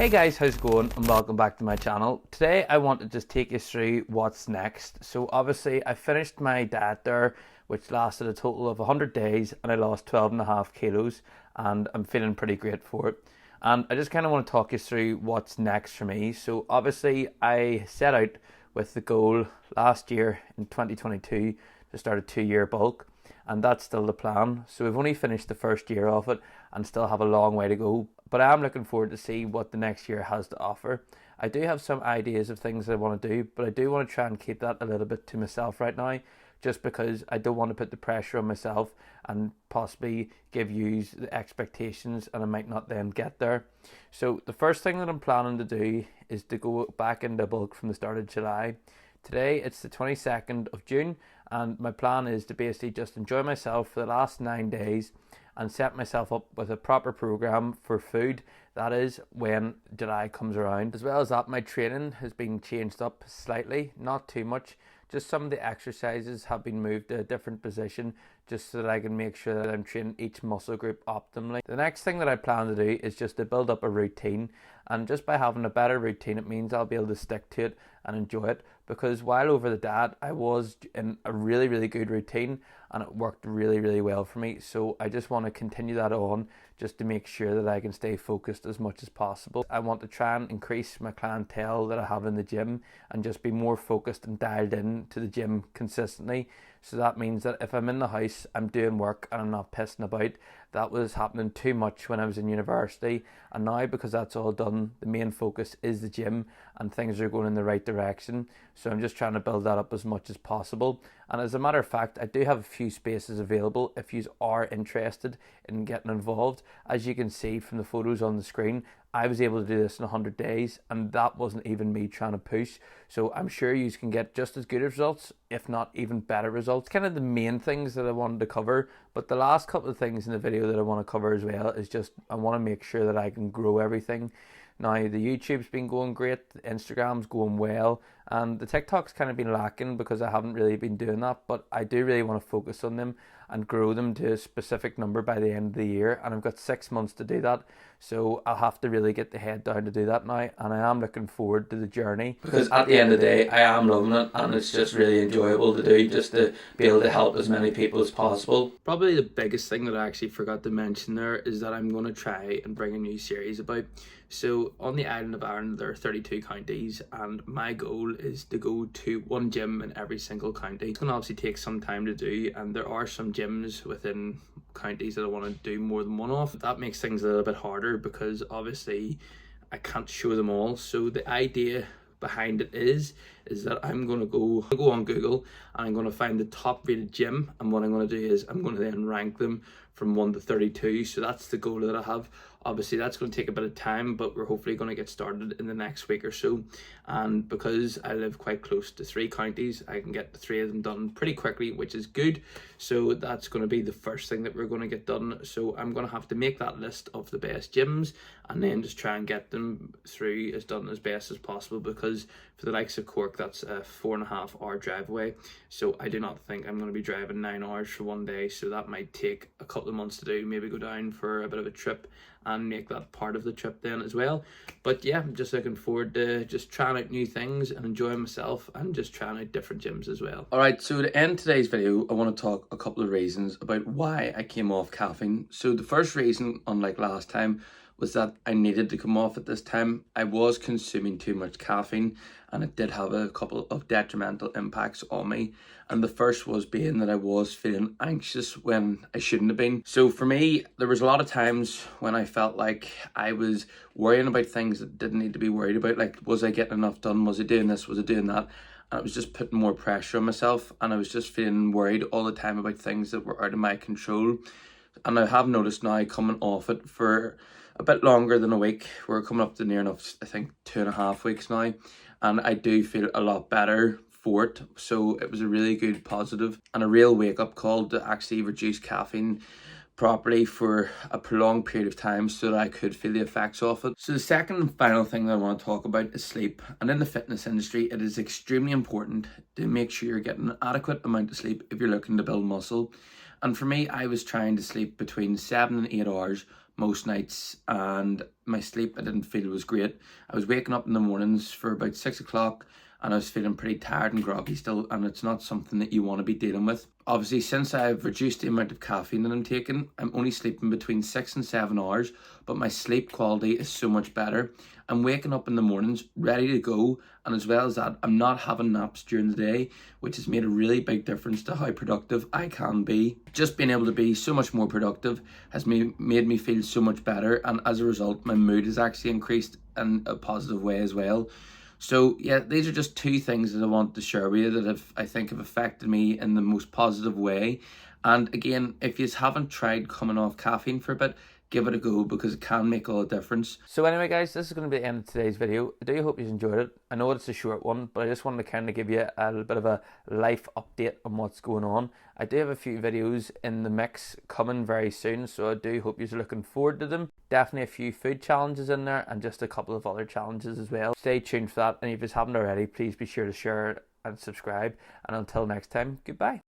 Hey guys, how's it going and welcome back to my channel. Today I want to just take you through what's next. So obviously I finished my diet there, which lasted a total of 100 days, and I lost 12.5 kilos and I'm feeling pretty great for it. And I just kind of want to talk you through what's next for me. So obviously I set out with the goal last year in 2022 to start a 2-year bulk, and that's still the plan. So we've only finished the first year of it and still have a long way to go, but I am looking forward to see what the next year has to offer. I do have some ideas of things I want to do, but I do want to try and keep that a little bit to myself right now, just because I don't want to put the pressure on myself and possibly give you the expectations and I might not then get there. So the first thing that I'm planning to do is to go back into bulk from the start of July. Today it's the 22nd of June, and my plan is to basically just enjoy myself for the last 9 days and set myself up with a proper program for food. That is when July comes around. As well as that, my training has been changed up slightly, not too much. Just some of the exercises have been moved to a different position just so that I can make sure that I'm training each muscle group optimally. The next thing that I plan to do is just to build up a routine, and just by having a better routine it means I'll be able to stick to it and enjoy it, because while over the diet I was in a really good routine and it worked really well for me. So I just want to continue that on just to make sure that I can stay focused as much as possible. I want to try and increase my clientele that I have in the gym and just be more focused and dialed in to the gym consistently. So that means that if I'm in the house, I'm doing work and I'm not pissing about. That was happening too much when I was in university, and now because that's all done, the main focus is the gym and things are going in the right direction. So I'm just trying to build that up as much as possible. And as a matter of fact, I do have a few spaces available if you are interested in getting involved. As you can see from the photos on the screen, I was able to do this in 100 days, and that wasn't even me trying to push. So I'm sure you can get just as good results, if not even better results. Kind of the main things that I wanted to cover, but the last couple of things in the video that I want to cover as well is just I want to make sure that I can grow everything. Now the YouTube's been going great, the Instagram's going well, and the TikTok's kind of been lacking because I haven't really been doing that, but I do really want to focus on them and grow them to a specific number by the end of the year, and I've got 6 months to do that. So I'll have to really get the head down to do that now, and I am looking forward to the journey, because at the end of the day I am loving it and it's just really enjoyable to do, just to be able to help as many people as possible. Probably the biggest thing that I actually forgot to mention there is that I'm going to try and bring a new series about. So on the island of Ireland there are 32 counties, and my goal is to go to one gym in every single county. It's going to obviously take some time to do, and there are some gyms within counties that I want to do more than one of. That makes things a little bit harder because obviously I can't show them all. So the idea behind it is that I'm going to go on Google and I'm going to find the top rated gym, and what I'm going to do is I'm going to then rank them from 1 to 32. So that's the goal that I have. Obviously that's going to take a bit of time, but we're hopefully going to get started in the next week or so. And because I live quite close to 3 counties, I can get the 3 of them done pretty quickly, which is good. So that's going to be the first thing that we're going to get done. So I'm going to have to make that list of the best gyms and then just try and get them through as done as best as possible, because for the likes of Cork, that's a 4.5 hour drive away. So I do not think I'm going to be driving 9 hours for one day. So that might take a couple of months to do, maybe go down for a bit of a trip and make that part of the trip then as well. But yeah, I'm just looking forward to just trying out new things and enjoying myself and just trying out different gyms as well. Alright, so to end today's video, I want to talk a couple of reasons about why I came off caffeine. So the first reason, unlike last time, was that I needed to come off at this time. I was consuming too much caffeine and it did have a couple of detrimental impacts on me. And the first was being that I was feeling anxious when I shouldn't have been. So for me, there was a lot of times when I felt like I was worrying about things that didn't need to be worried about. Like, was I getting enough done? Was I doing this? Was I doing that? And it was just putting more pressure on myself, and I was just feeling worried all the time about things that were out of my control. And I have noticed now, coming off it for a bit longer than a week, we're coming up to near enough, I think 2.5 weeks now, and I do feel a lot better for it. So it was a really good positive and a real wake-up call to actually reduce caffeine properly for a prolonged period of time so that I could feel the effects of it. So the second and final thing that I want to talk about is sleep. And in the fitness industry, it is extremely important to make sure you're getting an adequate amount of sleep if you're looking to build muscle. And for me, I was trying to sleep between 7 and 8 hours most nights, and my sleep I didn't feel was great. I was waking up in the mornings for about 6 o'clock and I was feeling pretty tired and groggy still, and it's not something that you want to be dealing with. Obviously, since I've reduced the amount of caffeine that I'm taking, I'm only sleeping between 6 and 7 hours, but my sleep quality is so much better. I'm waking up in the mornings ready to go, and as well as that, I'm not having naps during the day, which has made a really big difference to how productive I can be. Just being able to be so much more productive has made me feel so much better, and as a result, my mood has actually increased in a positive way as well. So yeah, these are just two things that I want to share with you that I think have affected me in the most positive way. And again, if you haven't tried coming off caffeine for a bit, give it a go, because it can make all the difference. So anyway guys, this is going to be the end of today's video. I do hope you enjoyed it. I know it's a short one, but I just wanted to kind of give you a little bit of a life update on what's going on. I do have a few videos in the mix coming very soon, so I do hope you're looking forward to them. Definitely a few food challenges in there and just a couple of other challenges as well. Stay tuned for that, and if you haven't already, please be sure to share and subscribe. And until next time, goodbye.